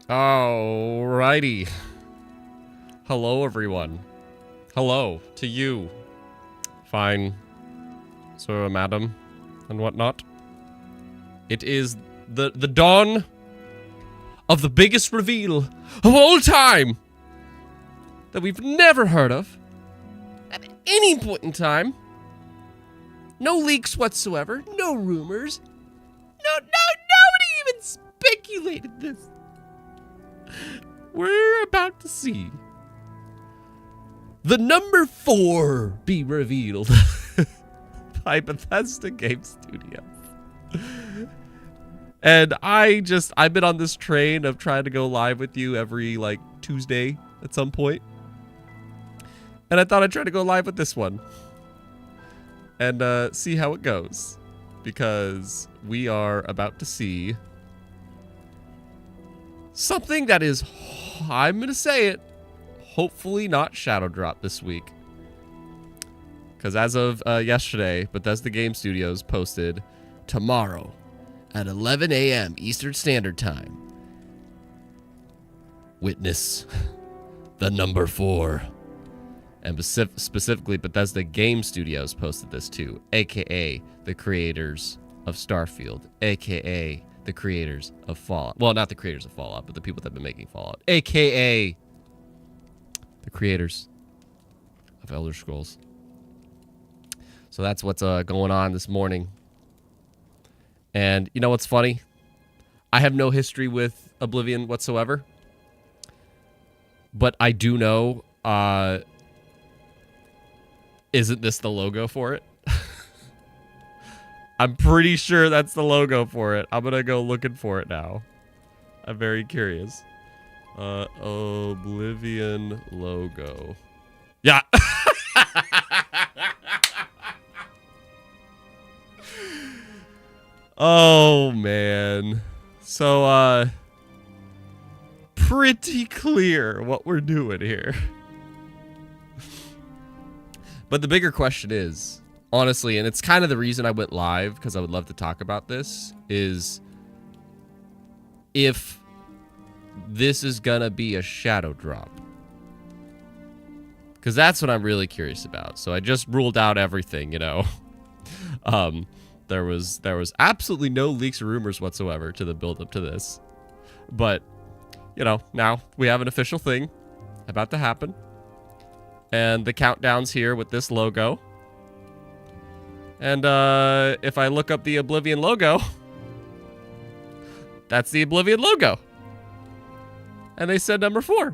Alrighty. Hello, everyone. Hello to you. Fine, sir, madam, and whatnot. It is the dawn of the biggest reveal of all time that we've never heard of at any point in time. No leaks whatsoever. No rumors. Nobody even speculated this. We're about to see the number 4 be revealed by Bethesda Game Studios. And I've been on this train of trying to go live with you every, like, Tuesday at some point. And I thought I'd try to go live with this one. And see how it goes. Because we are about to see something that is, I'm going to say it, hopefully not Shadow Drop this week. Because as of yesterday, Bethesda Game Studios posted tomorrow at 11 a.m. Eastern Standard Time. Witness the number 4. And specifically, Bethesda Game Studios posted this too, a.k.a. the creators of Starfield, a.k.a. the creators of Fallout. Well, not the creators of Fallout, but the people that have been making Fallout, a.k.a. the creators of Elder Scrolls. So that's what's going on this morning. And you know what's funny? I have no history with Oblivion whatsoever. But I do know, isn't this the logo for it? I'm pretty sure that's the logo for it. I'm going to go looking for it now. I'm very curious. Oblivion logo. Yeah. Oh, man. So, pretty clear what we're doing here. But the bigger question is, honestly, and it's kind of the reason I went live, because I would love to talk about this, is if this is gonna be a shadow drop. Because that's what I'm really curious about. So I just ruled out everything, you know. There was absolutely no leaks or rumors whatsoever to the build up to this. But, you know, now we have an official thing about to happen. And the countdown's here with this logo. And if I look up the Oblivion logo, that's the Oblivion logo. And they said number 4.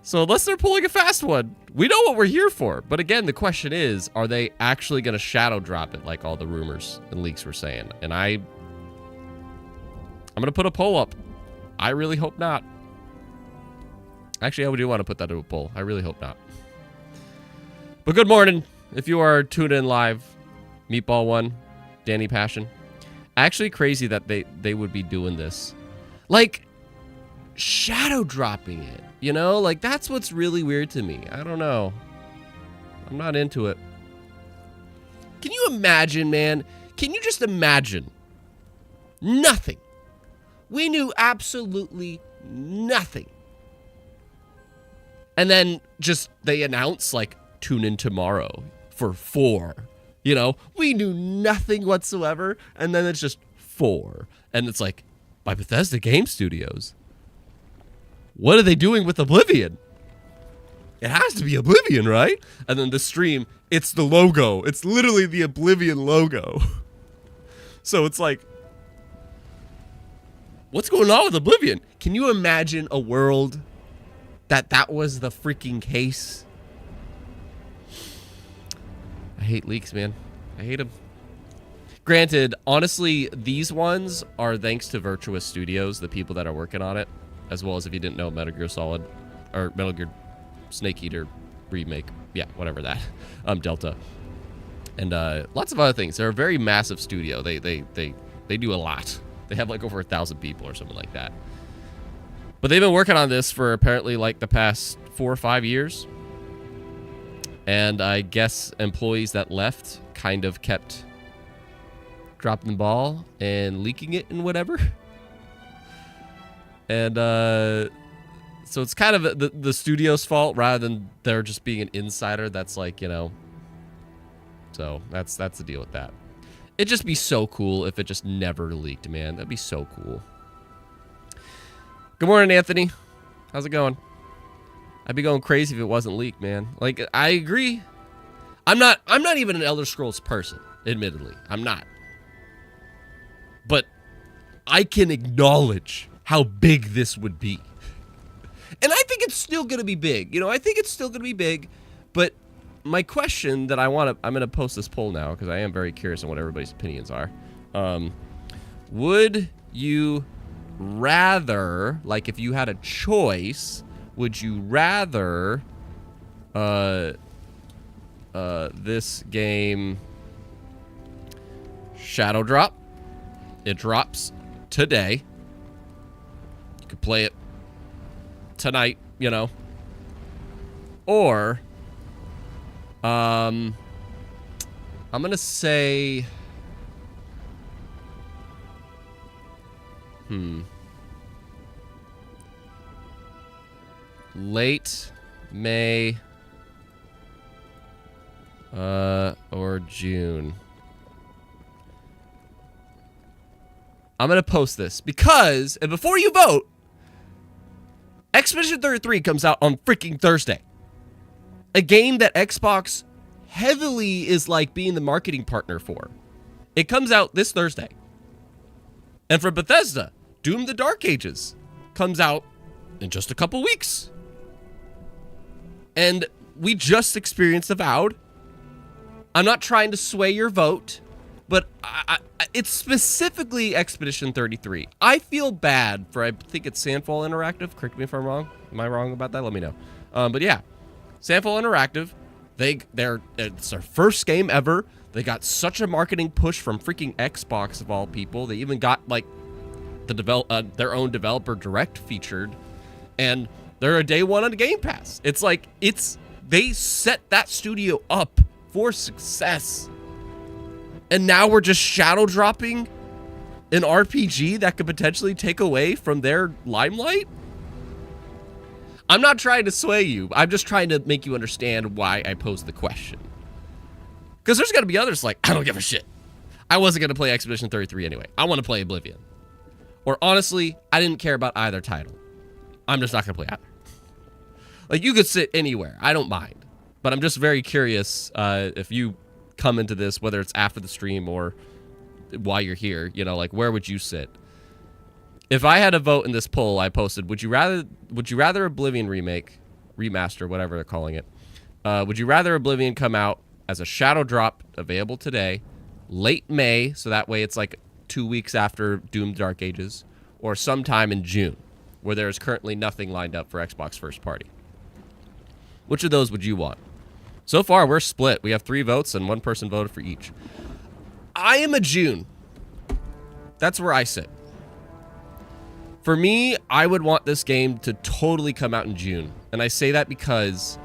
So unless they're pulling a fast one, we know what we're here for. But again, the question is, are they actually going to shadow drop it like all the rumors and leaks were saying? And I'm going to put a poll up. I really hope not. Actually, I do want to put that to a poll. I really hope not. But good morning. If you are tuned in live, Meatball One, Danny Passion. Actually crazy that they would be doing this. Like, shadow dropping it. You know, like that's what's really weird to me. I don't know. I'm not into it. Can you imagine, man? Can you just imagine? Nothing. We knew absolutely nothing. And then just they announce like, tune in tomorrow for 4. You know, we knew nothing whatsoever. And then it's just 4. And it's like, by Bethesda Game Studios. What are they doing with Oblivion? It has to be Oblivion, right? And then the stream, it's the logo. It's literally the Oblivion logo. So it's like, what's going on with Oblivion? Can you imagine a world that was the freaking case? I hate leaks, man. I hate them. Granted, honestly, these ones are thanks to Virtuous Studios, the people that are working on it. As well as, if you didn't know, Metal Gear Solid, or Metal Gear Snake Eater remake, yeah, whatever that, Delta, and lots of other things. They're a very massive studio. They do a lot. They have like over 1,000 people or something like that. But they've been working on this for apparently like the past 4 or 5 years, and I guess employees that left kind of kept dropping the ball and leaking it and whatever. And so it's kind of the studio's fault rather than there just being an insider that's like, you know. So that's the deal with that. It'd just be so cool if it just never leaked, man. That'd be so cool. Good morning, Anthony. How's it going? I'd be going crazy if it wasn't leaked, man. Like, I agree. I'm not even an Elder Scrolls person, admittedly. I'm not. But I can acknowledge how big this would be. And I think it's still going to be big. You know, I think it's still going to be big. But my question that I'm going to post this poll now because I am very curious on what everybody's opinions are. Would you rather, like if you had a choice, would you rather this game shadow drop? It drops today. You could play it tonight, you know. Or I'm gonna say late May or June. I'm gonna post this because, and before you vote, Expedition 33 comes out on freaking Thursday. A game that Xbox heavily is like being the marketing partner for. It comes out this Thursday. And for Bethesda, Doom the Dark Ages comes out in just a couple weeks. And we just experienced Avowed. I'm not trying to sway your vote, but it's specifically Expedition 33. I feel bad for, I think it's Sandfall Interactive. Correct me if I'm wrong. Am I wrong about that? Let me know. But yeah, Sandfall Interactive, it's their first game ever. They got such a marketing push from freaking Xbox of all people. They even got like their own developer direct featured, and they're a day one on the Game Pass. It's like they set that studio up for success. And now we're just shadow dropping an RPG that could potentially take away from their limelight? I'm not trying to sway you. I'm just trying to make you understand why I posed the question. Because there's got to be others like, I don't give a shit. I wasn't going to play Expedition 33 anyway. I want to play Oblivion. Or honestly, I didn't care about either title. I'm just not going to play either. Like, you could sit anywhere. I don't mind. But I'm just very curious if you come into this, whether it's after the stream or while you're here, you know, like, where would you sit? If I had a vote in this poll I posted, would you rather Oblivion remaster, whatever they're calling it, would you rather Oblivion come out as a shadow drop available today, late May, so that way it's like 2 weeks after Doom Dark Ages, or sometime in June, where there is currently nothing lined up for Xbox first party? Which of those would you want? So far, we're split. We have 3 votes, and 1 person voted for each. I am a June. That's where I sit. For me, I would want this game to totally come out in June. And I say that because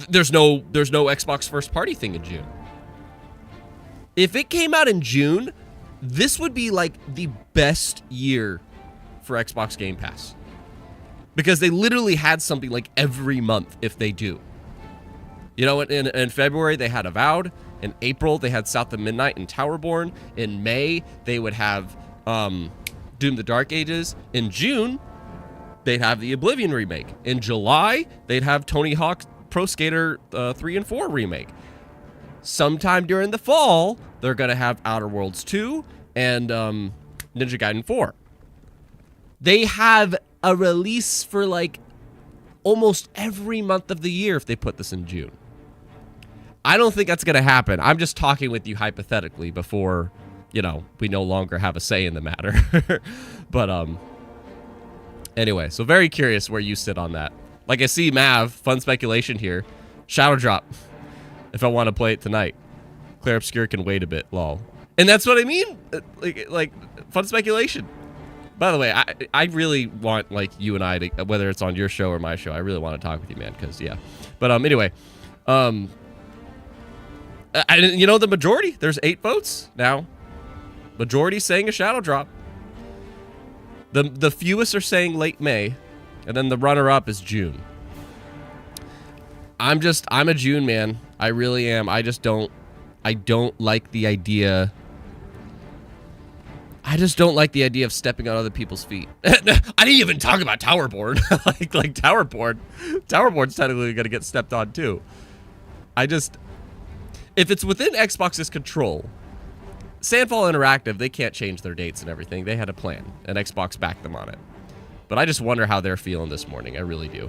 there's no Xbox first party thing in June. If it came out in June, this would be like the best year for Xbox Game Pass. Because they literally had something like every month if they do. You know, in February, they had Avowed. In April, they had South of Midnight and Towerborn. In May, they would have Doom the Dark Ages. In June, they'd have the Oblivion remake. In July, they'd have Tony Hawk's Pro Skater 3 and 4 remake. Sometime during the fall, they're going to have Outer Worlds 2 and Ninja Gaiden 4. They have a release for like almost every month of the year if they put this in June. I don't think that's going to happen. I'm just talking with you hypothetically before, you know, we no longer have a say in the matter. But anyway, so very curious where you sit on that. Like I see Mav, fun speculation here. Shadow drop if I want to play it tonight. Claire Obscure can wait a bit, lol. And that's what I mean. Like fun speculation. By the way, I really want, like, you and I to, whether it's on your show or my show, I really want to talk with you, man, because, yeah. But anyway, you know, the majority, there's 8 votes now. Majority saying a shadow drop. The fewest are saying late May, and then the runner-up is June. I'm a June man. I really am. I don't like the idea. I just don't like the idea of stepping on other people's feet. I didn't even talk about Towerborn. like Towerborn. Towerborn's technically gonna get stepped on too. If it's within Xbox's control, Sandfall Interactive, they can't change their dates and everything. They had a plan, and Xbox backed them on it. But I just wonder how they're feeling this morning. I really do.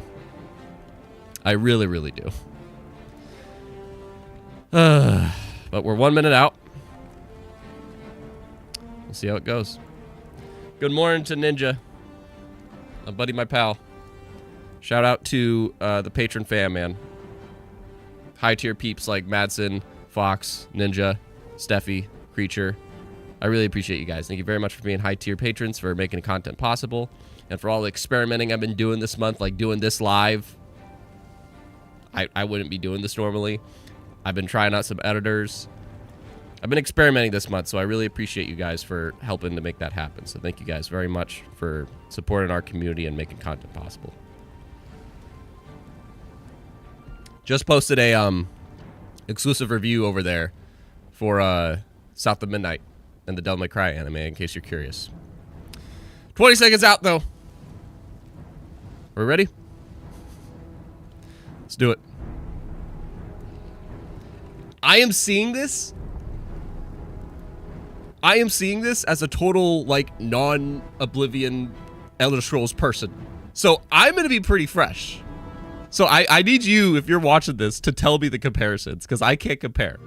I really, really do. But we're 1 minute out. We'll see how it goes. Good morning to Ninja. My buddy, my pal. Shout out to the patron fam, man. High tier peeps like Madsen, Fox, Ninja, Steffi, Creature. I really appreciate you guys. Thank you very much for being high tier patrons, for making content possible, and for all the experimenting I've been doing this month, like doing this live. I wouldn't be doing this normally. I've been trying out some editors. I've been experimenting this month, so I really appreciate you guys for helping to make that happen. So thank you guys very much for supporting our community and making content possible. Just posted a exclusive review over there for South of Midnight and the Devil May Cry anime, in case you're curious. 20 seconds out, though. Are we ready? Let's do it. I am seeing this as a total, like, non-Oblivion Elder Scrolls person. So I'm going to be pretty fresh. So I need you, if you're watching this, to tell me the comparisons, because I can't compare.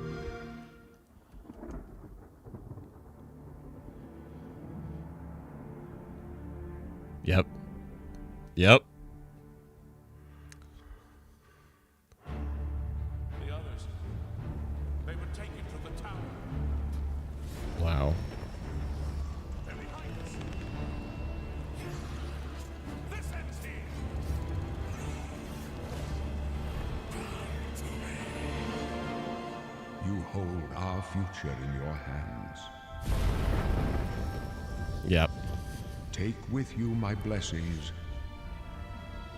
Yep. Yep. The others, they were taken to the tower. Wow. They're behind us. This ends here. You hold our future in your hands. Yep. Take with you my blessings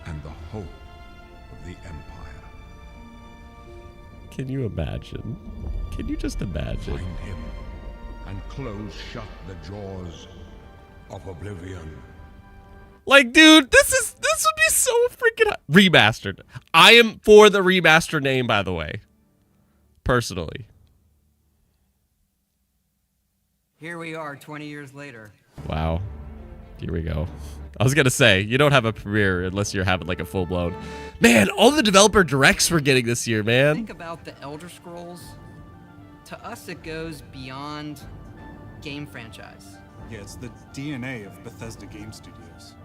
and the hope of the Empire. Can you imagine? Can you just imagine? Find him and close shut the jaws of Oblivion. Like, dude, this would be so freaking remastered. I am for the remaster name, by the way. Personally. Here we are 20 years later. Wow. Here we go. I was gonna say, you don't have a premiere unless you're having like a full-blown... Man, all the developer directs we're getting this year, man. Think about the Elder Scrolls. To us, it goes beyond game franchise. Yeah, it's the DNA of Bethesda Game Studios.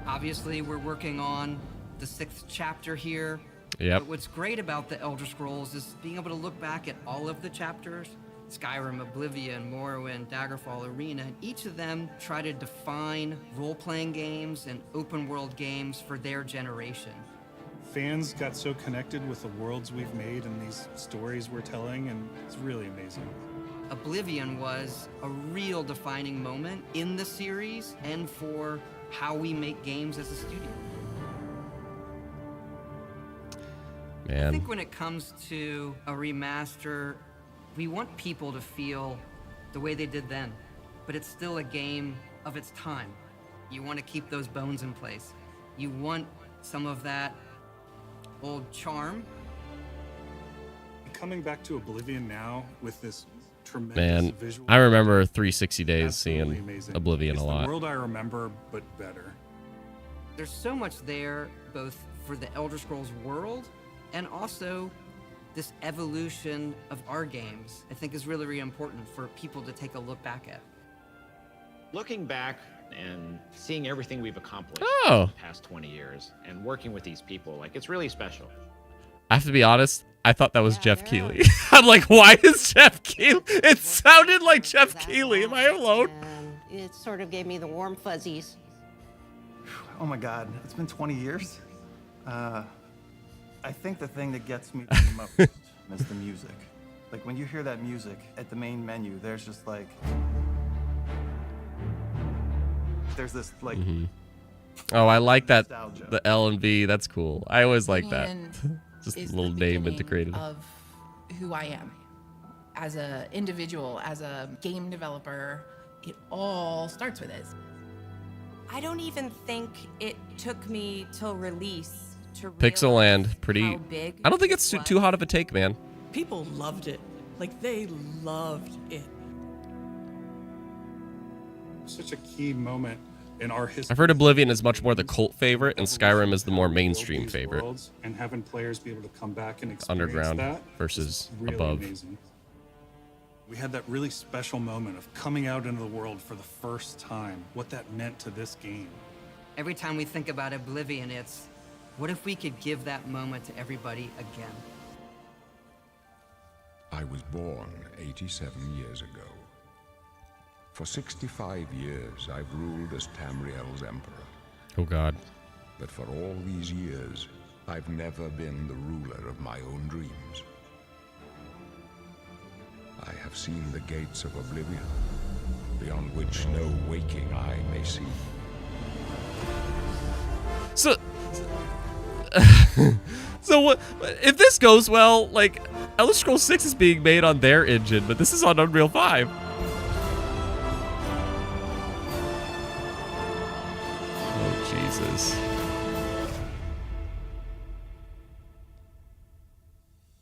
Obviously, we're working on the 6th chapter here. Yep. But what's great about the Elder Scrolls is being able to look back at all of the chapters. Skyrim, Oblivion, Morrowind, Daggerfall, Arena, and each of them try to define role-playing games and open-world games for their generation. Fans got so connected with the worlds we've made and these stories we're telling, and it's really amazing. Oblivion was a real defining moment in the series and for how we make games as a studio. Man. I think when it comes to a remaster, we want people to feel the way they did then, but it's still a game of its time. You want to keep those bones in place. You want some of that old charm. Coming back to Oblivion now with this tremendous Man, visual... I remember 360 days absolutely seeing amazing. Oblivion It's a lot. the world I remember, but better. There's so much there, both for the Elder Scrolls world and also this evolution of our games, I think is really, really important for people to take a look back at. Looking back and seeing everything we've accomplished Oh. in the past 20 years and working with these people, like, it's really special. I have to be honest, I thought that was Jeff Keighley. I'm like, why is Jeff Keighley? It sounded like Jeff Keighley. Am I alone? And it sort of gave me the warm fuzzies. Oh my God, it's been 20 years? I think the thing that gets me the most is the music. Like when you hear that music at the main menu, there's just like... There's this like Oh, I like that. nostalgia. The L and V. That's cool. I always like that. Oblivion Just a is little the name beginning integrated. of who I am as an individual, as a game developer. It all starts with it. I don't even think it took me till release to Pixelland, realize pretty. how big I don't think it's this too was. hot of a take, man. People loved it. Like, they loved it. Such a key moment in our history. I've heard Oblivion is much more the cult favorite, and Skyrim is the more mainstream These favorite. worlds and having players be able to come back and experience Underground that versus is really above. amazing. We had that really special moment of coming out into the world for the first time, what that meant to this game. Every time we think about Oblivion, it's what if we could give that moment to everybody again? I was born 87 years ago. For 65 years, I've ruled as Tamriel's emperor. Oh God. But for all these years, I've never been the ruler of my own dreams. I have seen the gates of Oblivion, beyond which no waking eye may see. So, so what? If this goes well, like Elder Scrolls 6 is being made on their engine, but this is on Unreal 5. Oh Jesus!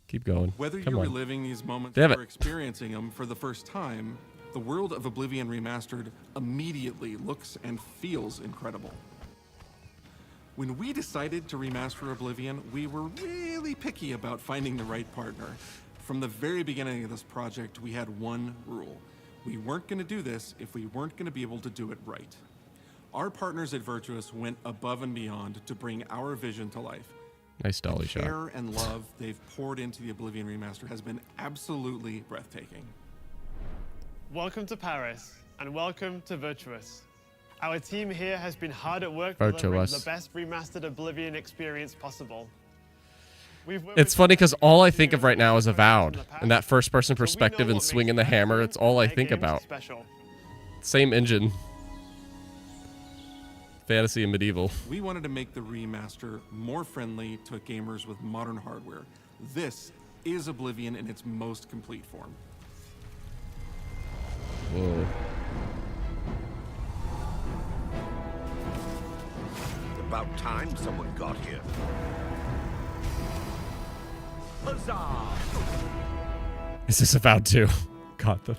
Keep going. Whether Come you're on. reliving these moments Damn it. or experiencing them for the first time, the world of Oblivion Remastered immediately looks and feels incredible. When we decided to remaster Oblivion, we were really picky about finding the right partner. From the very beginning of this project, we had one rule. We weren't going to do this if we weren't going to be able to do it right. Our partners at Virtuous went above and beyond to bring our vision to life. Nice dolly The shot. care and love they've poured into the Oblivion Remaster has been absolutely breathtaking. Welcome to Paris, and welcome to Virtuous. Our team here has been hard at work delivering Virtuous. the best remastered Oblivion experience possible. It's funny because all I think of right now is Avowed, and that first-person perspective and swinging the hammer. It's all I think about. Same engine. Fantasy and medieval. We wanted to make the remaster more friendly to gamers with modern hardware. This is Oblivion in its most complete form. Whoa. About time someone got here. Huzzah! Is this Avowed 2? Got them.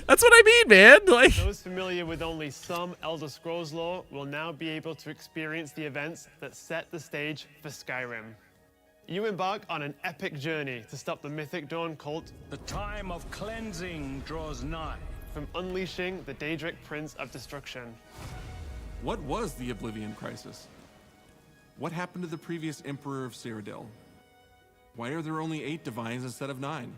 That's what I mean, man. Like, Those familiar with only some Elder Scrolls lore will now be able to experience the events that set the stage for Skyrim. You embark on an epic journey to stop the Mythic Dawn cult. The time of cleansing draws nigh. From unleashing the Daedric Prince of Destruction. What was the Oblivion Crisis? What happened to the previous Emperor of Cyrodiil? Why are there only 8 divines instead of 9?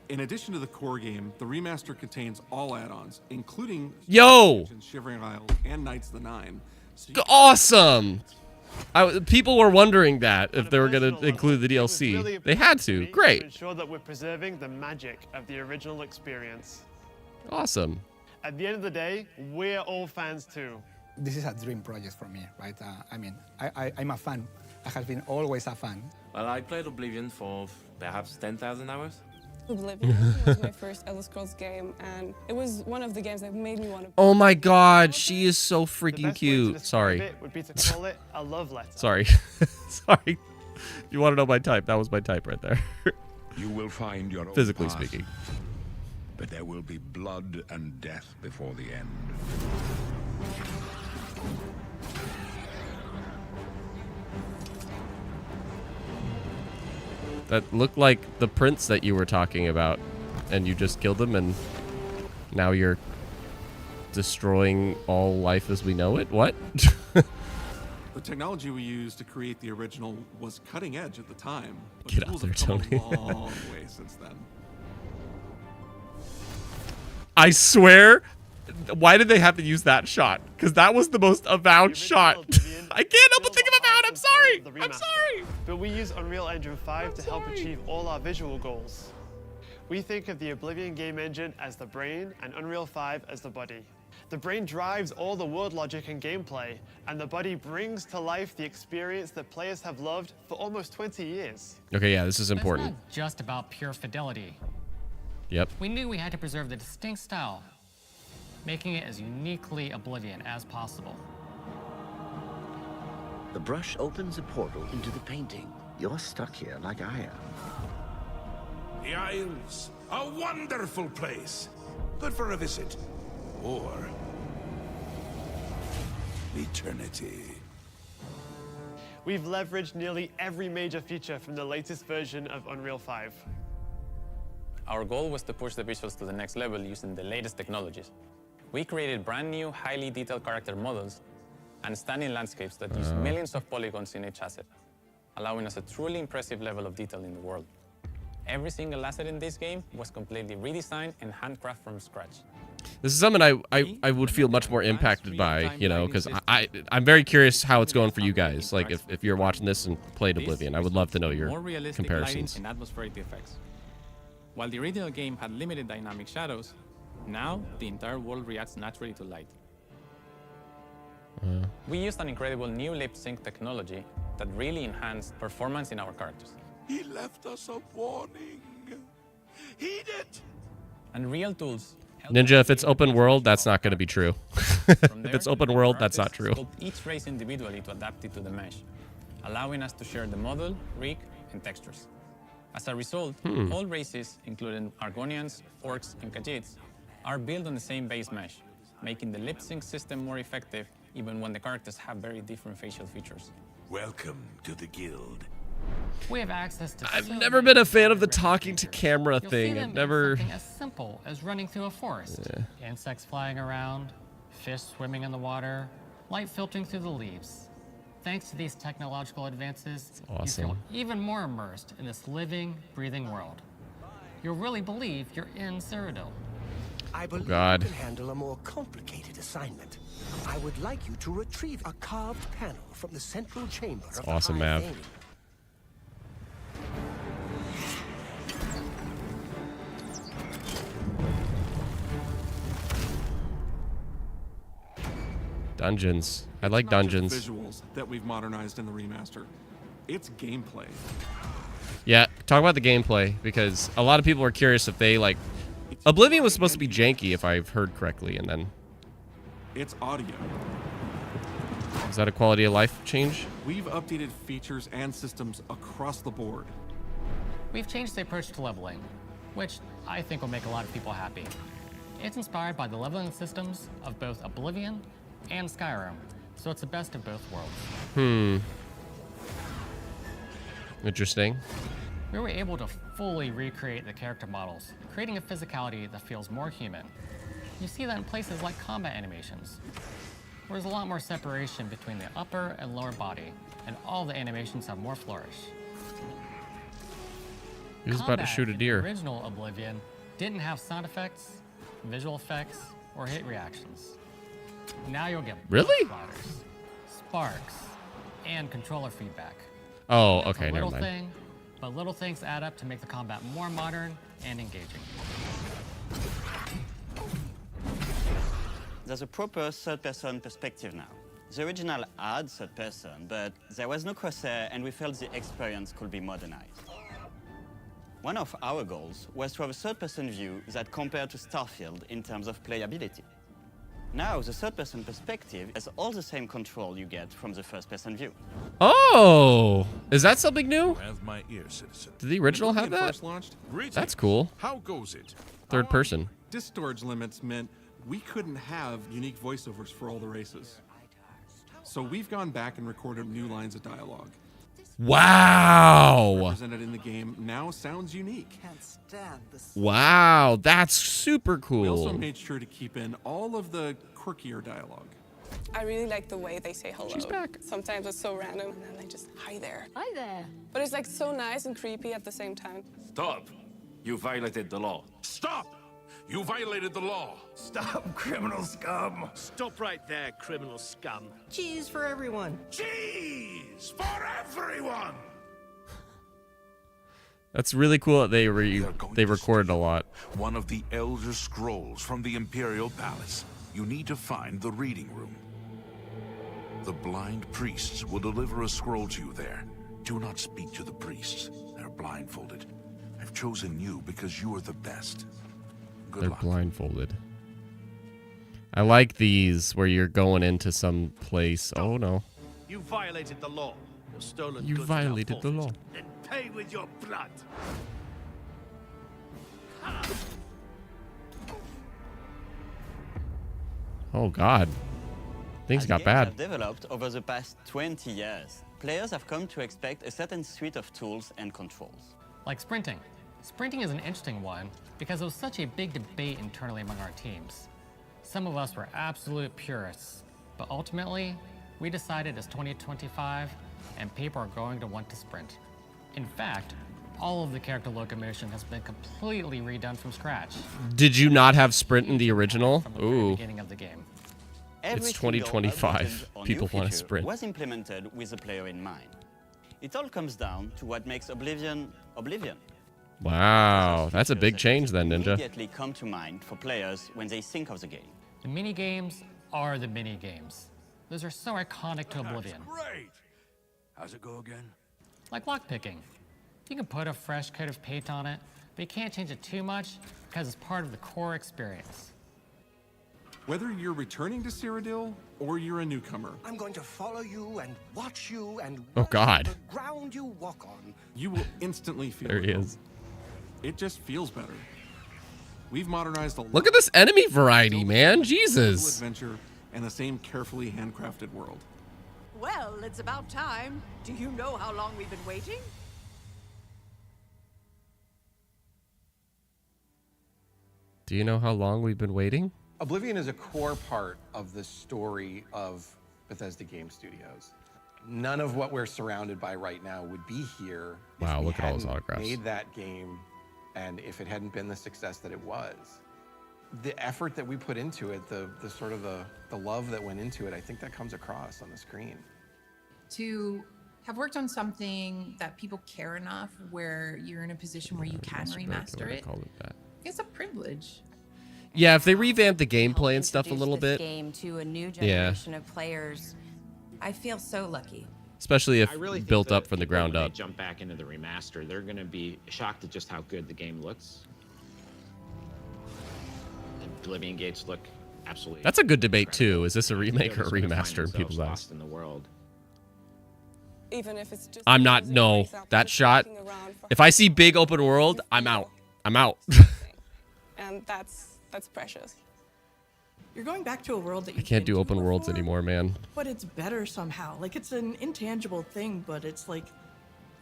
In addition to the core game, the remaster contains all add-ons, including Shivering Isles and Knights of the Nine. So awesome! People were wondering that if they were going to include the DLC. They had to. To Great. ensure that we're preserving the magic of the original experience. Awesome. At the end of the day, we're all fans too. This is a dream project for me, right? I mean, I'm a fan. I have been always a fan. Well, I played Oblivion for perhaps 10,000 hours. Oblivion was my first Elder Scrolls game, and it was one of the games that made me want to. Oh my God, she is so freaking cute. Sorry. It would be to call it a love letter. Sorry. Sorry. If you want to know my type, that was my type right there. You will find your own Physically path, speaking. but there will be blood and death before the end. That looked like the prince that you were talking about, and you just killed him, and now you're destroying all life as we know it? What? the technology we used to create the original was cutting edge at the time. But Get out tools there, have come Tony. a long way since then. I swear, why did they have to use that shot? Because that was the most Avowed shot. I can't help but think of Avowed. I'm sorry. I'm sorry. But we use Unreal Engine 5 to help achieve all our visual goals. We think of the Oblivion game engine as the brain and Unreal 5 as the body. The brain drives all the world logic and gameplay, and the body brings to life the experience that players have loved for almost 20 years. Okay, yeah, this is But important. it's not just about pure fidelity. Yep. We knew we had to preserve the distinct style, making it as uniquely Oblivion as possible. The brush opens a portal into the painting. You're stuck here like I am. The Isles, a wonderful place. Good for a visit. Or eternity. We've leveraged nearly every major feature from the latest version of Unreal 5. Our goal was to push the visuals to the next level using the latest technologies. We created brand new, highly detailed character models and stunning landscapes that use millions of polygons in each asset, allowing us a truly impressive level of detail in the world. Every single asset in this game was completely redesigned and handcrafted from scratch. This is something I would feel much more impacted by, you know, because I'm very curious how it's going for you guys. Like, if you're watching this and played Oblivion, I would love to know your more realistic comparisons. lighting and atmospheric effects. While the original game had limited dynamic shadows, now the entire world reacts naturally to light. We used an incredible new lip sync technology that really enhanced performance in our characters. He left us a warning. Heed it. And real tools. Ninja, if it's open world, that's not going to be true. If it's open world, that's not true. Sculpt each race individually to adapt it to the mesh, allowing us to share the model, rig, and textures. As a result, all races, including Argonians, Orcs, and Khajiits, are built on the same base mesh, making the lip sync system more effective even when the characters have very different facial features. Welcome to the guild. We have access to. I've never been a fan of the talking to camera You'll thing. see them I've in never. something as simple as running through a forest. Insects flying around, fish swimming in the water, light filtering through the leaves. Thanks to these technological advances, you feel even more immersed in this living, breathing world. You'll really believe you're in Cyrodiil. I believe God. you can handle a more complicated assignment. I would like you to retrieve a carved panel from the central chamber of the awesome High map. Vane. Dungeons. I like It's not just dungeons. visuals that we've modernized in the remaster. It's gameplay. Yeah, talk about the gameplay, because a lot of people are curious if they, like... Oblivion was supposed to be janky, if I've heard correctly, and then... It's audio. Is that a quality of life change? We've updated features and systems across the board. We've changed the approach to leveling, which I think will make a lot of people happy. It's inspired by the leveling systems of both Oblivion and Skyrim, so it's the best of both worlds. Interesting. We were able to fully recreate the character models, creating a physicality that feels more human. You see that in places like combat animations, where there's a lot more separation between the upper and lower body, and all the animations have more flourish. He was about to shoot a deer. The original Oblivion didn't have sound effects, visual effects, or hit reactions. Now you'll get Really? splatters, sparks, and controller feedback. Oh, It's a okay, never little mind. thing, but little things add up to make the combat more modern and engaging. There's a proper third-person perspective now. The original had third-person, but there was no crosshair, and we felt the experience could be modernized. One of our goals was to have a third-person view that compared to Starfield in terms of playability. Now, the third-person perspective has all the same control you get from the first-person view. Oh! Is that something new? Have my ear, citizen. Did the original have that? First launched, That's cool. How goes it? Third person. disk storage limits meant we couldn't have unique voiceovers for all the races. So we've gone back and recorded new lines of dialogue. Wow! Represented in the game now sounds unique. Wow, that's super We also cool. made sure to keep in all of the quirkier dialogue. I really like the way they say hello. She's back. Sometimes it's so random, and then they just, hi there. Hi there. But it's like so nice and creepy at the same time. Stop! You violated the law. Stop! You violated the law. Stop, criminal scum! Stop right there, criminal scum. Cheese for everyone. Cheese for everyone! That's really cool that they recorded a lot. One of the Elder Scrolls from the Imperial Palace. you need to find the reading room. The blind priests will deliver a scroll to you there. Do not speak to the priests. They're blindfolded. I've chosen you because you are the best. Good They're luck. blindfolded. I like these where you're going into some place. Oh no. You violated the law. Your stolen You goods are now violated the law. forfeit. Then pay with your blood. Oh god. Things As got games bad. have developed over the past 20 years, players have come to expect a certain suite of tools and controls. Like sprinting. Sprinting is an interesting one because there was such a big debate internally among our teams. Some of us were absolute purists, but ultimately, we decided it's 2025 and people are going to want to sprint. In fact, all of the character locomotion has been completely redone from scratch. Did you not have sprint in the original? From the very Ooh. beginning of the game. Every It's single 2025. updated or People new want to feature sprint. was implemented with the player in mind. It all comes down to what makes Oblivion, Oblivion. Wow, that's a big change then, Ninja. Immediately come to mind for players when they think of the game. The mini games are the mini games. Those are so iconic to Oblivion. Great. How's it go again? Like lockpicking. You can put a fresh coat of paint on it, but you can't change it too much because it's part of the core experience. Whether you're returning to Cyrodiil or you're a newcomer, I'm going to follow you and watch you and Oh god. the ground you walk on. you will instantly feel There at he home. is. It just feels better. We've modernized a lot. Look at this enemy variety, man. Full Jesus. adventure and the same carefully handcrafted world. Well, it's about time. Do you know how long we've been waiting? Do you know how long we've been waiting? Oblivion is a core part of the story of Bethesda Game Studios. None of what we're surrounded by right now would be here if Wow, we look at all those hadn't autographs. made that game and if it hadn't been the success that it was. The effort that we put into it, the sort of the love that went into it, I think that comes across on the screen. To have worked on something that people care enough where you're in a position where you can remaster it, it's a privilege. Yeah, if they revamp the gameplay and stuff a little Introduce this bit. game to a new Yeah. generation of players. I feel so lucky. Especially if I really think built up that from the people, ground when up. They jump back into the remaster. They're going to be shocked at just how good the game looks. The Oblivion gates look absolutely. That's a good debate too. Is this a They're remake or a just gonna find remaster in themselves people's eyes? lost in the world. Even if it's just I'm not. No, that shot. If I see big open world, I'm out. I'm out. and that's precious. You're going back to a world that you I can't do open worlds anymore, man. but it's better somehow. Like it's an intangible thing, but it's like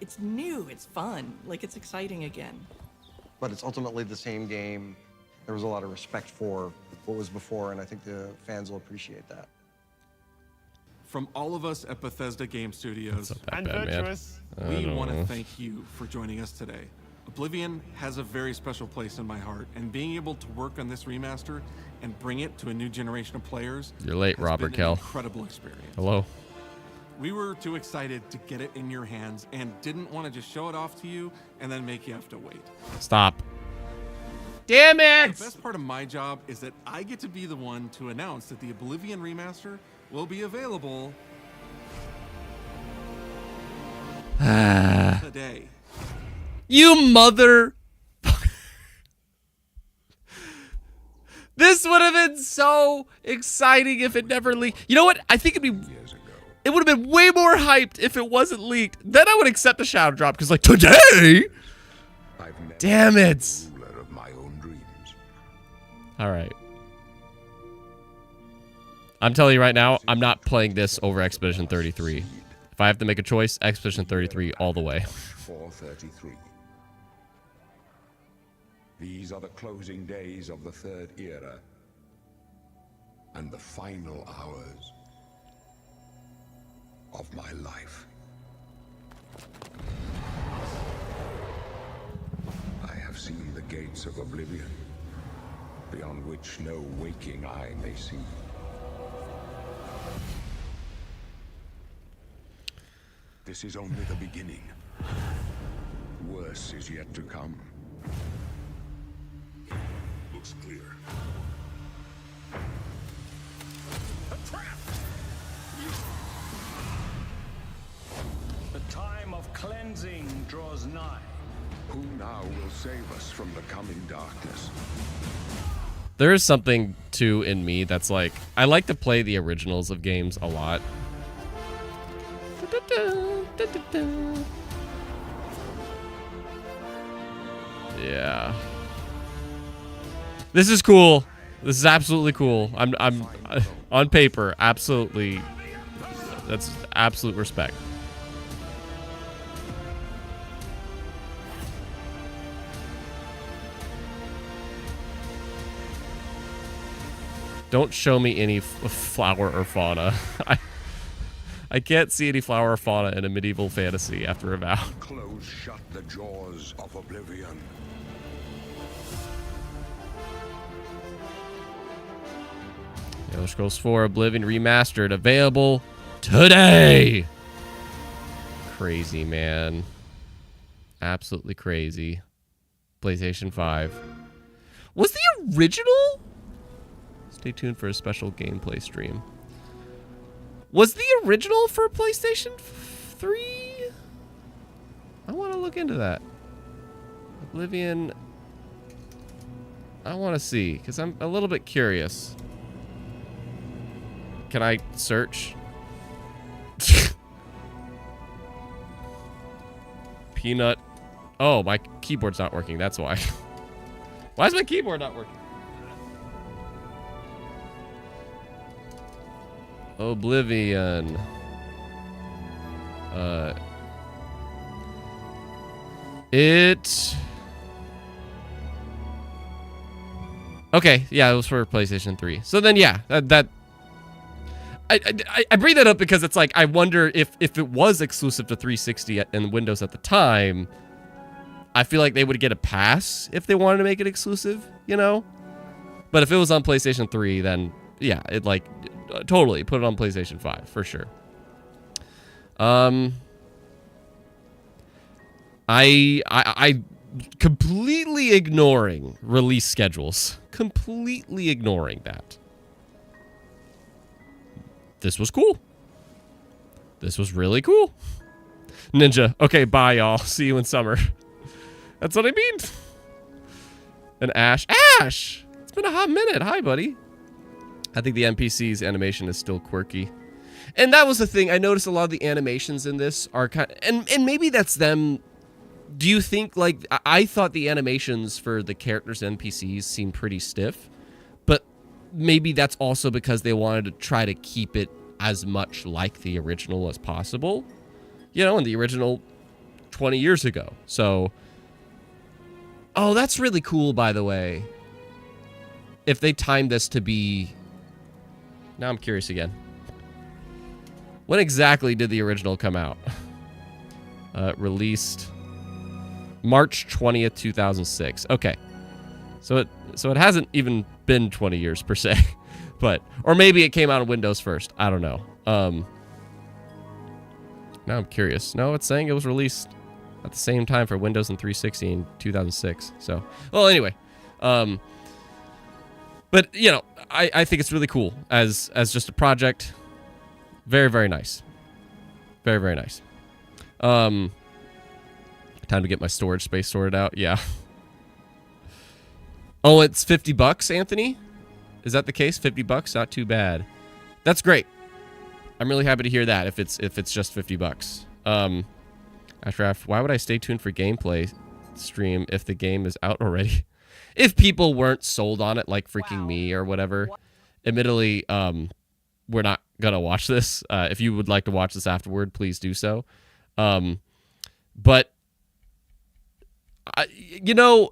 it's new, it's fun, like it's exciting again. But it's ultimately the same game. There was a lot of respect for what was before, and I think the fans will appreciate that. From all of us at Bethesda Game Studios And bad, man. Virtuous, I we don't want know. to thank you for joining us today. Oblivion has a very special place in my heart, and being able to work on this remaster and bring it to a new generation of players You're late, has Robert been Kell. an incredible experience. Hello. We were too excited to get it in your hands and didn't want to just show it off to you and then make you have to wait. Stop. Damn it! The best part of my job is that I get to be the one to announce that the Oblivion Remaster will be available today. You mother. This would have been so exciting if it never leaked. You know what? I think it would have been way more hyped if it wasn't leaked. Then I would accept the shadow drop because, like, today. Damn it! Ruler of my own dreams. All right. I'm telling you right now, I'm not playing this over Expedition 33. If I have to make a choice, Expedition 33 all the way. 433. These are the closing days of the Third Era and the final hours of my life. I have seen the gates of Oblivion, beyond which no waking eye may see. This is only the beginning. Worse is yet to come. Looks clear. time of cleansing draws nigh. Who now will save us from the coming darkness? There is something too in me that's like, I like to play the originals of games a lot. Yeah. This is cool. This is absolutely cool. I'm on paper, absolutely. That's absolute respect. Don't show me any flower or fauna. I can't see any flower or fauna in a medieval fantasy after a vow. Close shut the jaws of oblivion. Elder Scrolls 4 Oblivion Remastered available today. Crazy, man. Absolutely crazy. PlayStation 5. Was the original? Stay tuned for a special gameplay stream. Was the original for PlayStation 3? I want to look into that. Oblivion. I want to see, because I'm a little bit curious. Can I search? Peanut. Oh, my keyboard's not working. That's why. Why is my keyboard not working? Oblivion. Okay, yeah, it was for PlayStation 3. So then, yeah, I bring that up because it's like, I wonder if it was exclusive to 360 and Windows at the time, I feel like they would get a pass if they wanted to make it exclusive, you know? But if it was on PlayStation 3, then yeah, it like totally put it on PlayStation 5 for sure. I completely ignoring release schedules. Completely ignoring that. This was cool. This was really cool. Ninja. Okay, bye, y'all. See you in summer. That's what I mean. And Ash. Ash! It's been a hot minute. Hi, buddy. I think the NPC's animation is still quirky. And that was the thing. I noticed a lot of the animations in this are kind of... And maybe that's them... Do you think, like... I thought the animations for the characters and NPCs seemed pretty stiff. But maybe that's also because they wanted to try to keep it as much like the original as possible. You know, in the original 20 years ago. So... Oh, that's really cool, by the way. If they timed this to be... Now I'm curious again. When exactly did the original come out? Released March 20th, 2006. Okay. So it hasn't even been 20 years per se. But or maybe it came out on Windows first. I don't know. Now I'm curious. No, it's saying it was released at the same time for Windows and 360 in 2006. So, well, anyway. But, you know, I think it's really cool as just a project. Very, very nice. Very, very nice. Time to get my storage space sorted out. Yeah. Oh, it's $50, Anthony? Is that the case? $50? Not too bad. That's great. I'm really happy to hear that if it's just $50. Ashraf, why would I stay tuned for gameplay stream if the game is out already? If people weren't sold on it like freaking me or whatever. Admittedly, we're not going to watch this. If you would like to watch this afterward, please do so. But, you know,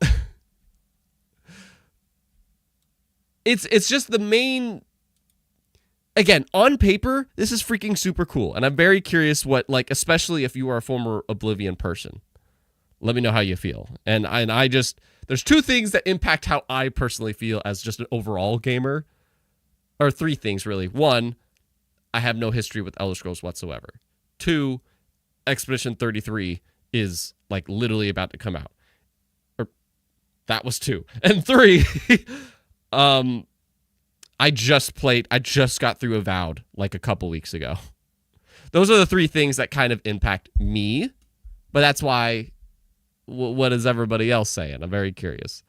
it's just the main... Again, on paper, this is freaking super cool. And I'm very curious what, like, especially if you are a former Oblivion person. Let me know how you feel. And I just... There's two things that impact how I personally feel as just an overall gamer. Or three things, really. One, I have no history with Elder Scrolls whatsoever. Two, Expedition 33 is, like, literally about to come out. Or, that was two. And three, I just got through Avowed, like, a couple weeks ago. those are the three things that kind of impact me. But that's why, what is everybody else saying? I'm very curious.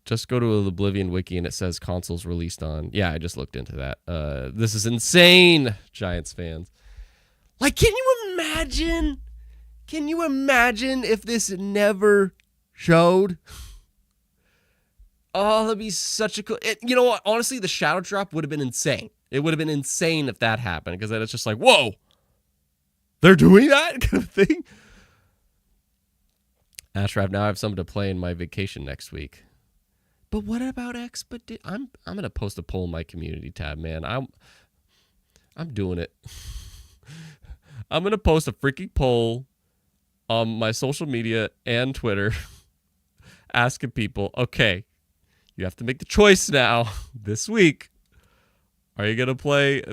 Just go to the Oblivion wiki and it says consoles released on. Yeah, I just looked into that. This is insane, Giants fans. Like, can you imagine? Can you imagine if this never showed? Oh, that'd be such a cool... you know what? Honestly, the shadow drop would have been insane. It would have been insane if that happened, because then it's just like, whoa, they're doing that kind of thing? Ashraf, now I have something to play in my vacation next week. But what about Expedition? I'm gonna post a poll in my community tab, man. I'm doing it. I'm gonna post a freaking poll on my social media and Twitter, asking people, okay, you have to make the choice now this week. Are you gonna play?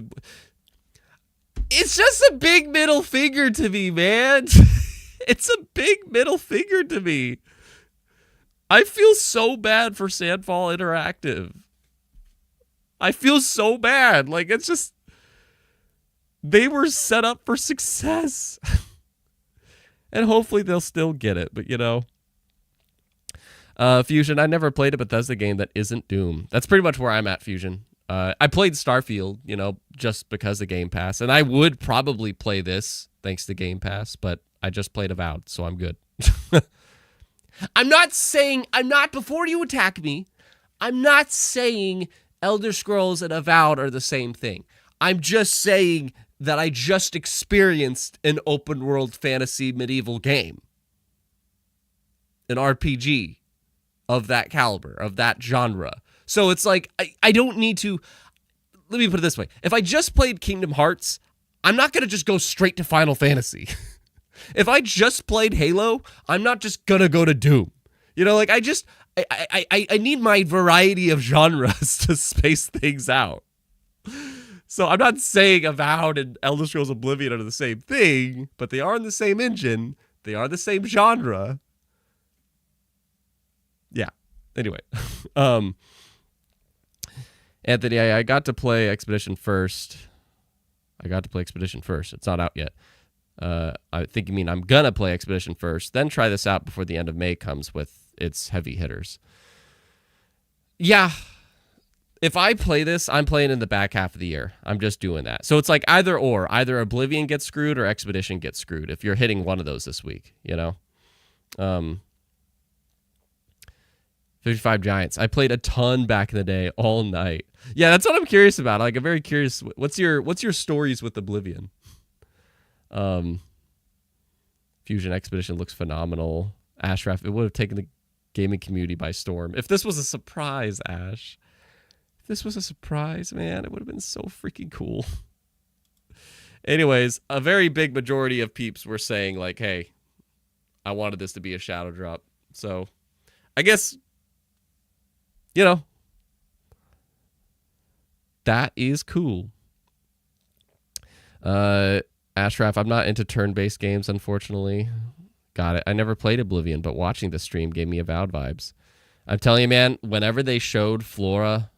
It's just a big middle finger to me, man. It's a big middle finger to me. I feel so bad for Sandfall Interactive. I feel so bad. Like, it's just, they were set up for success. And hopefully they'll still get it. But, you know, Fusion, I never played a Bethesda game that isn't Doom. That's pretty much where I'm at, Fusion. I played Starfield, you know, just because of Game Pass. And I would probably play this thanks to Game Pass, but I just played Avowed, so I'm good. Before you attack me, I'm not saying Elder Scrolls and Avowed are the same thing. I'm just saying that I just experienced an open world fantasy medieval game. An RPG of that caliber, of that genre. So it's like, I don't need to, let me put it this way. If I just played Kingdom Hearts, I'm not going to just go straight to Final Fantasy. If I just played Halo, I'm not just going to go to Doom. You know, like I need my variety of genres to space things out. So I'm not saying Avowed and Elder Scrolls Oblivion are the same thing, but they are in the same engine. They are the same genre. Yeah. Anyway. Anthony, I got to play Expedition first. It's not out yet. I think you mean I'm going to play Expedition first, then try this out before the end of May comes with its heavy hitters. Yeah. If I play this, I'm playing in the back half of the year. I'm just doing that. So it's like either or. Either Oblivion gets screwed or Expedition gets screwed if you're hitting one of those this week, you know? 55 Giants. I played a ton back in the day, all night. Yeah, that's what I'm curious about. Like, I'm very curious. What's your stories with Oblivion? Fusion Expedition looks phenomenal. Ashraf, it would have taken the gaming community by storm. If this was a surprise, Ash. If this was a surprise, man, it would have been so freaking cool. Anyways, a very big majority of peeps were saying, like, hey, I wanted this to be a shadow drop. So, I guess, you know, that is cool. Ashraf, I'm not into turn-based games, unfortunately. Got it. I never played Oblivion, but watching the stream gave me Avowed vibes. I'm telling you, man, whenever they showed Flora,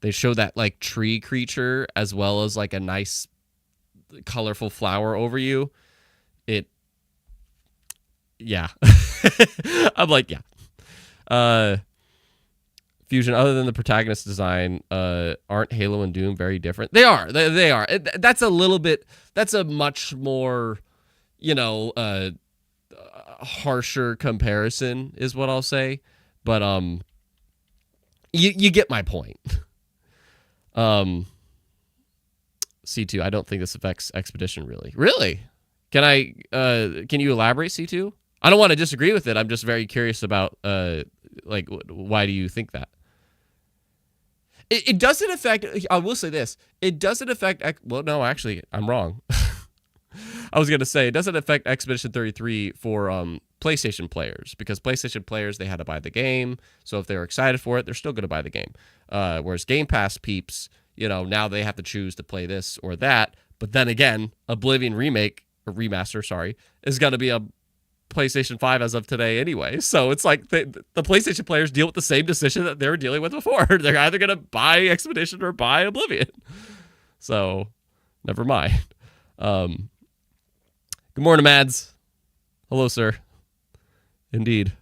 they showed that, like, tree creature as well as, like, a nice, colorful flower over you. Yeah. I'm like, yeah. Fusion, other than the protagonist design, aren't Halo and Doom very different? They are. They are. That's a much more, you know, harsher comparison is what I'll say. But you get my point. C2, I don't think this affects Expedition really. Really? Can you elaborate, C2? I don't want to disagree with it. I'm just very curious about, like, why do you think that? It doesn't affect, I will say this, it doesn't affect, well, no, actually, I'm wrong. I was going to say, it doesn't affect Expedition 33 for PlayStation players, because PlayStation players, they had to buy the game, so if they were excited for it, they're still going to buy the game. Whereas Game Pass peeps, you know, now they have to choose to play this or that, but then again, Oblivion Remaster, is going to be a PlayStation 5 as of today anyway. So it's like the PlayStation players deal with the same decision that they were dealing with before. They're either going to buy Expedition or buy Oblivion. So never mind. Good morning, Mads. Hello, sir. Indeed.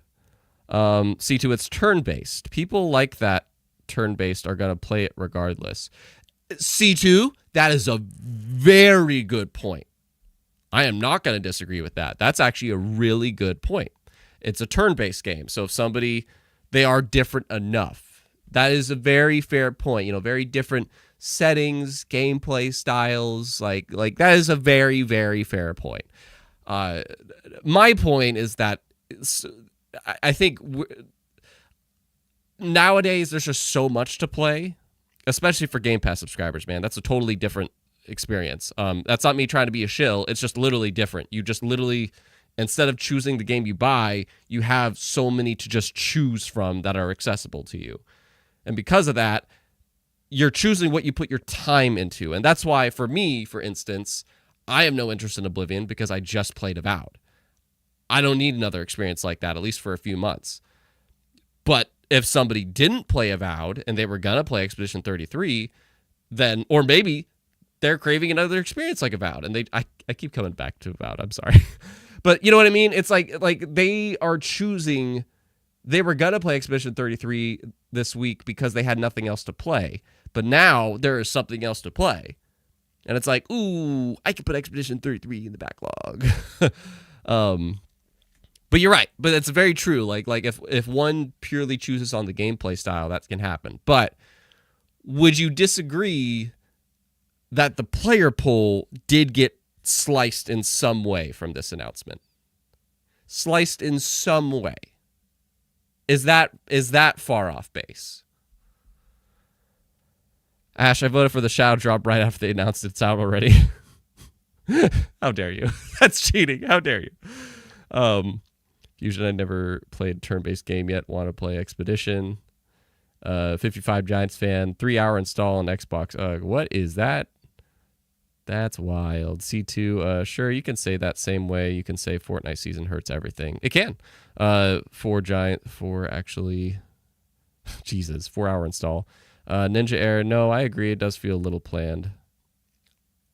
C2, it's turn-based. People like that turn-based are going to play it regardless. C2, that is a very good point. I am not going to disagree with that. That's actually a really good point. It's a turn-based game. So if somebody, they are different enough. That is a very fair point. Very different settings, gameplay styles. Like that is a very, very fair point. My point is that I think nowadays there's just so much to play, especially for Game Pass subscribers, man. That's a totally different experience. That's not me trying to be a shill. It's just literally different. You just literally, instead of choosing the game you buy, you have so many to just choose from that are accessible to you. And because of that, you're choosing what you put your time into. And that's why, for me, for instance, I have no interest in Oblivion because I just played Avowed. I don't need another experience like that, at least for a few months. But if somebody didn't play Avowed and they were going to play Expedition 33, then, or maybe they're craving another experience like Avowed. And I keep coming back to Avowed. I'm sorry. But you know what I mean? It's like they are choosing, they were going to play Expedition 33 this week because they had nothing else to play. But now there is something else to play. And it's like, ooh, I could put Expedition 33 in the backlog. But you're right. But it's very true. Like if one purely chooses on the gameplay style, that can happen. But would you disagree that the player pool did get sliced in some way from this announcement? Sliced in some way. Is that far off base? Ash, I voted for the shadow drop right after they announced it's out already. How dare you? That's cheating. How dare you? Usually I never played turn-based game yet. Want to play Expedition. 55 Giants fan. 3-hour install on Xbox. What is that? That's wild. C2, sure, you can say that same way. You can say Fortnite season hurts everything. It can. 4 actually. Jesus, 4-hour install. Ninja Air, no, I agree. It does feel a little planned.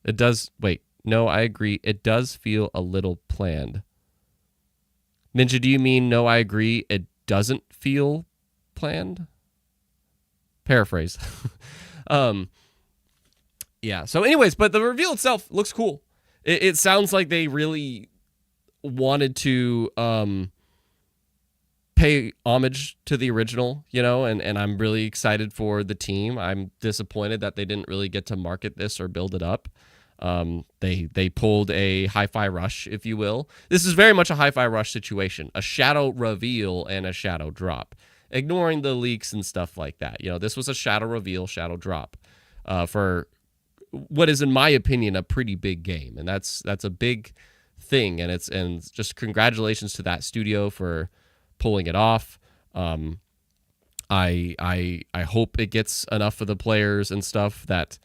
It does. Wait, no, I agree. It does feel a little planned. Ninja, do you mean no, I agree? It doesn't feel planned? Paraphrase. Yeah. So anyways, but the reveal itself looks cool. It sounds like they really wanted to pay homage to the original, and I'm really excited for the team. I'm disappointed that they didn't really get to market this or build it up. They pulled a Hi-Fi Rush, if you will. This is very much a Hi-Fi Rush situation, a shadow reveal and a shadow drop, ignoring the leaks and stuff like that. This was a shadow reveal, shadow drop for what is, in my opinion, a pretty big game. And that's a big thing. And just congratulations to that studio for pulling it off. I hope it gets enough of the players and stuff that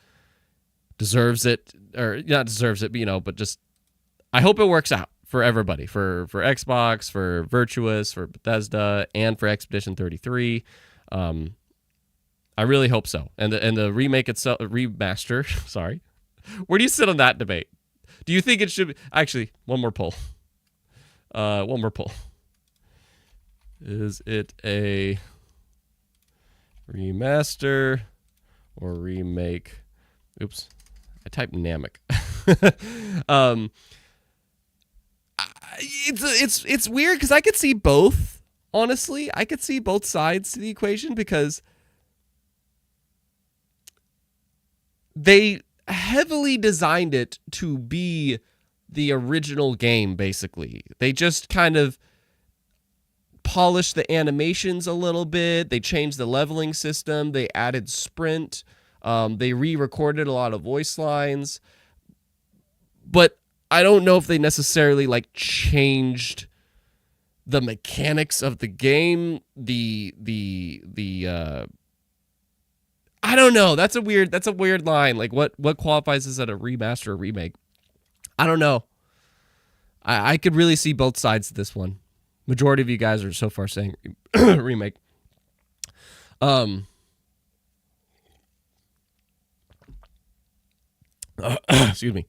deserves it, or not deserves it, but just I hope it works out for everybody, for Xbox, for Virtuous, for Bethesda, and for Expedition 33. I really hope so. And the remake itself, remaster, sorry. Where do you sit on that debate? Do you think it should be, actually, one more poll. Is it a remaster or remake? Oops. I typed Namek. It's weird because I could see both. Honestly, I could see both sides to the equation because they heavily designed it to be the original game, basically. They just kind of polished the animations a little bit. They changed the leveling system. They added sprint. They re-recorded a lot of voice lines. But I don't know if they necessarily changed the mechanics of the game. I don't know. That's a weird line. What qualifies as a remaster or remake? I don't know. I could really see both sides of this one. Majority of you guys are so far saying remake. Excuse me.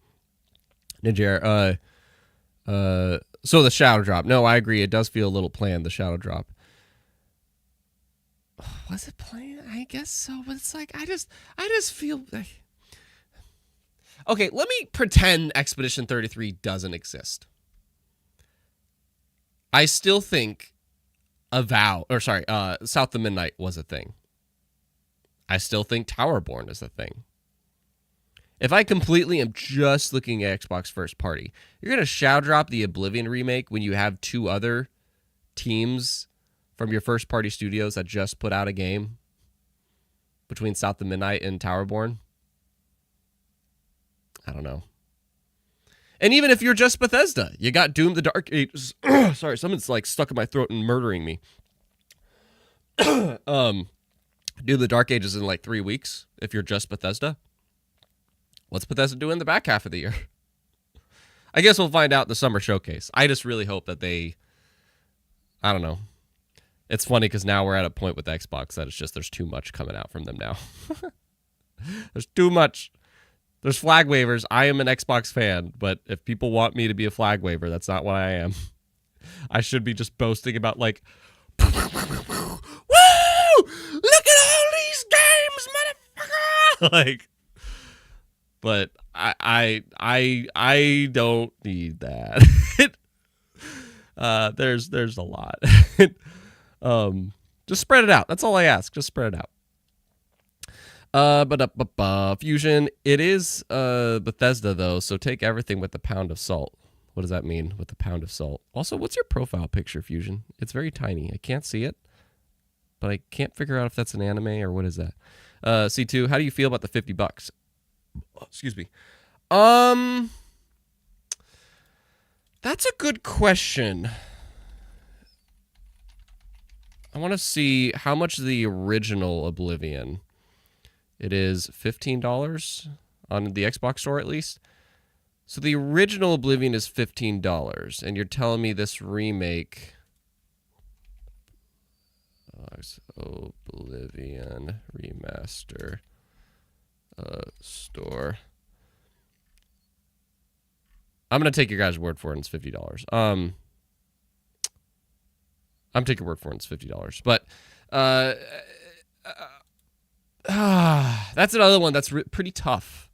Ninja so the shadow drop. No, I agree. It does feel a little planned, the shadow drop. Was it planned? I guess so, but it's like I just feel like... Okay, let me pretend Expedition 33 doesn't exist. I still think South of Midnight was a thing. I still think Towerborn is a thing. If I completely am just looking at Xbox first party, you're going to shadow drop the Oblivion remake when you have two other teams from your first party studios that just put out a game between South of Midnight and Towerborn? I don't know. And even if you're just Bethesda, you got Doom the Dark Ages. Sorry, someone's like stuck in my throat and murdering me. Doom the Dark Ages in like 3 weeks if you're just Bethesda. What's Bethesda doing in the back half of the year? I guess we'll find out in the summer showcase. I just really hope that they... I don't know. It's funny because now we're at a point with Xbox that it's just there's too much coming out from them now. There's too much. There's flag wavers. I am an Xbox fan, but if people want me to be a flag waver, that's not what I am. I should be just boasting about like... Woo! Look at all these games, motherfucker! Like... But I don't need that. There's a lot. Just spread it out. That's all I ask. Just spread it out. Fusion. It is Bethesda though, so take everything with a pound of salt. What does that mean with a pound of salt? Also, what's your profile picture, Fusion? It's very tiny. I can't see it, but I can't figure out if that's an anime or what is that. C2. How do you feel about the $50? Excuse me. That's a good question. I want to see how much the original Oblivion. It is $15 on the Xbox store at least. So the original Oblivion is $15, and you're telling me this remake... Oblivion Remaster... store. I'm gonna take your guys' word for it. It's $50. I'm taking your word for it. It's $50. But that's another one that's pretty tough.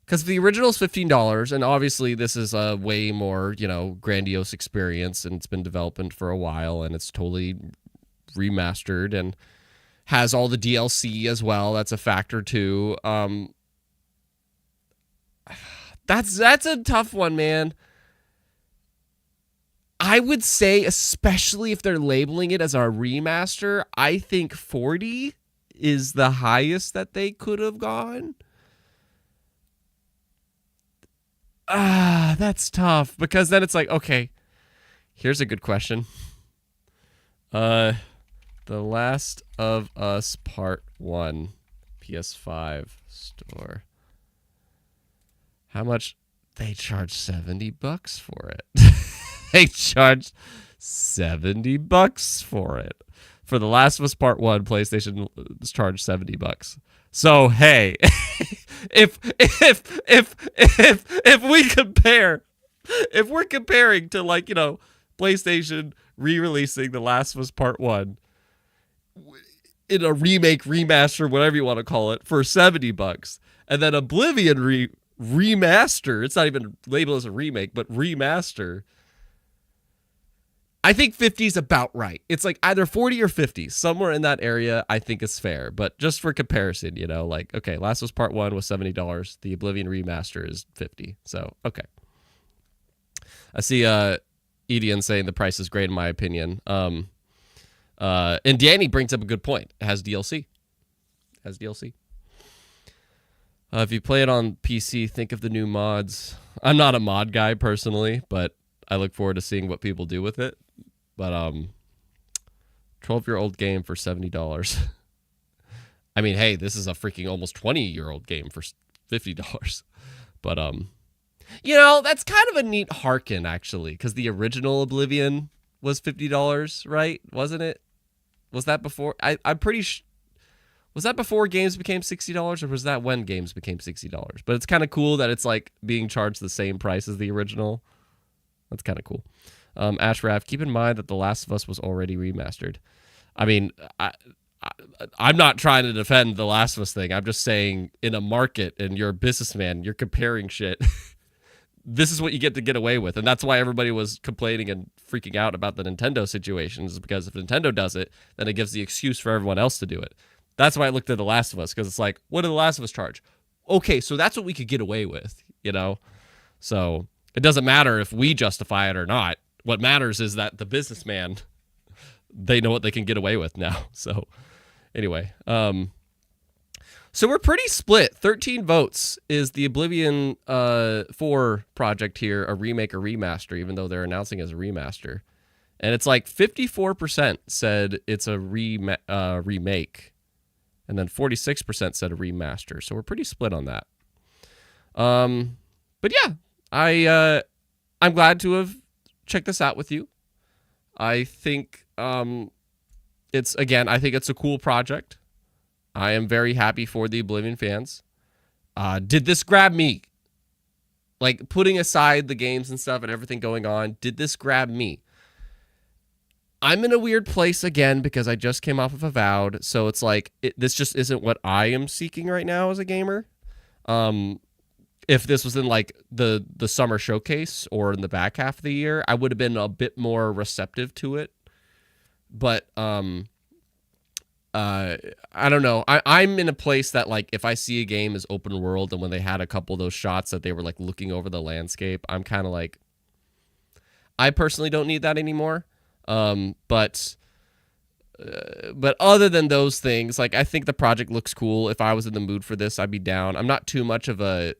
Because the original is $15, and obviously this is a way more, grandiose experience, and it's been developing for a while, and it's totally remastered and has all the DLC as well. That's a factor too. That's a tough one, man. I would say, especially if they're labeling it as a remaster, I think 40 is the highest that they could have gone. That's tough because then it's like, okay, here's a good question. The Last of Us Part 1, PS5 store. How much? They charge $70 for it. They charged $70 for it. For The Last of Us Part 1, PlayStation charged $70. So hey, if we compare, if we're comparing to PlayStation re-releasing The Last of Us Part 1 in a remake, remaster, whatever you want to call it, for $70, and then Oblivion remaster, it's not even labeled as a remake, but remaster, I think 50 is about right. It's like either 40 or 50. Somewhere in that area, I think is fair. But just for comparison, okay, Last of Us Part 1 was $70. The Oblivion remaster is $50. So, okay. I see Edian saying the price is great in my opinion. And Danny brings up a good point. It has DLC. If you play it on PC, think of the new mods. I'm not a mod guy personally, but I look forward to seeing what people do with it. But 12-year-old game for $70. I mean, hey, this is a freaking almost 20-year-old game for $50. But You know, that's kind of a neat harken, actually, because the original Oblivion was $50, right? Wasn't it? Was that before? I'm pretty sure. Was that before games became $60, or was that when games became $60? But it's kind of cool that it's like being charged the same price as the original. That's kind of cool. Ashraf, keep in mind that The Last of Us was already remastered. I mean, I'm not trying to defend The Last of Us thing. I'm just saying, in a market, and you're a businessman, you're comparing shit. This is what you get away with. And that's why everybody was complaining and freaking out about the Nintendo situation, is because if Nintendo does it, then it gives the excuse for everyone else to do it. That's why I looked at The Last of Us, because it's like, what did The Last of Us charge? Okay, so that's what we could get away with, you know? So it doesn't matter if we justify it or not. What matters is that the businessman, they know what they can get away with now. So anyway, so we're pretty split. 13 votes is the Oblivion 4 project here, a remake or remaster, even though they're announcing as a remaster. And it's like 54% said it's a remake. And then 46% said a remaster. So we're pretty split on that. But yeah, I'm glad to have checked this out with you. I think it's a cool project. I am very happy for the Oblivion fans. Did this grab me? Like, putting aside the games and stuff and everything going on, did this grab me? I'm in a weird place again because I just came off of Avowed, so it's like this just isn't what I am seeking right now as a gamer. If this was in like the summer showcase or in the back half of the year, I would have been a bit more receptive to it. But I don't know. I'm in a place that, like, if I see a game as open world, and when they had a couple of those shots that they were like looking over the landscape, I'm kind of like, I personally don't need that anymore. But other than those things, like, I think the project looks cool. If I was in the mood for this, I'd be down. I'm not too much of a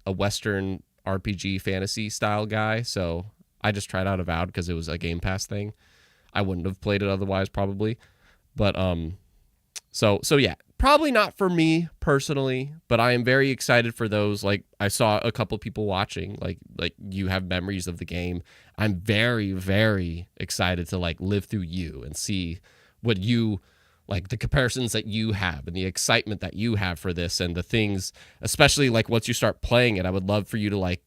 Western RPG fantasy style guy, so I just tried out Avowed because it was a Game Pass thing. I wouldn't have played it otherwise, probably. But so yeah, probably not for me personally, but I am very excited for those. Like, I saw a couple people watching, like you have memories of the game. I'm very, very excited to like live through you and see what you like, the comparisons that you have and the excitement that you have for this, and the things, especially like once you start playing it, I would love for you to like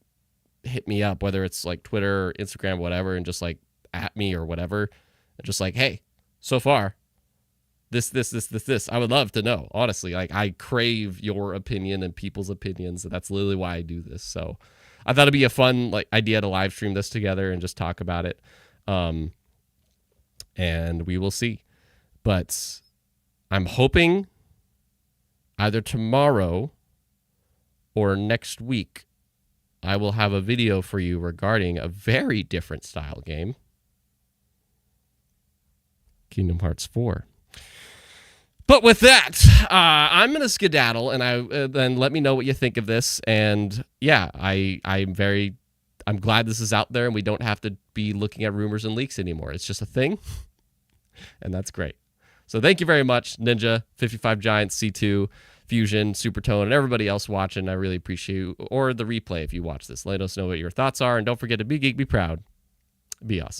hit me up, whether it's like Twitter or Instagram, whatever, and just like at me or whatever, and just like, hey, so far, this. I would love to know, honestly. Like, I crave your opinion and people's opinions, and that's literally why I do this. So I thought it'd be a fun like idea to live stream this together and just talk about it. And we will see. But I'm hoping either tomorrow or next week I will have a video for you regarding a very different style game, Kingdom Hearts 4. But with that, I'm going to skedaddle, and then let me know what you think of this. And yeah, I'm glad this is out there, and we don't have to be looking at rumors and leaks anymore. It's just a thing, and that's great. So thank you very much, Ninja, 55 Giants, C2, Fusion, Supertone, and everybody else watching. I really appreciate you, or the replay if you watch this. Let us know what your thoughts are, and don't forget to be geek, be proud, be awesome.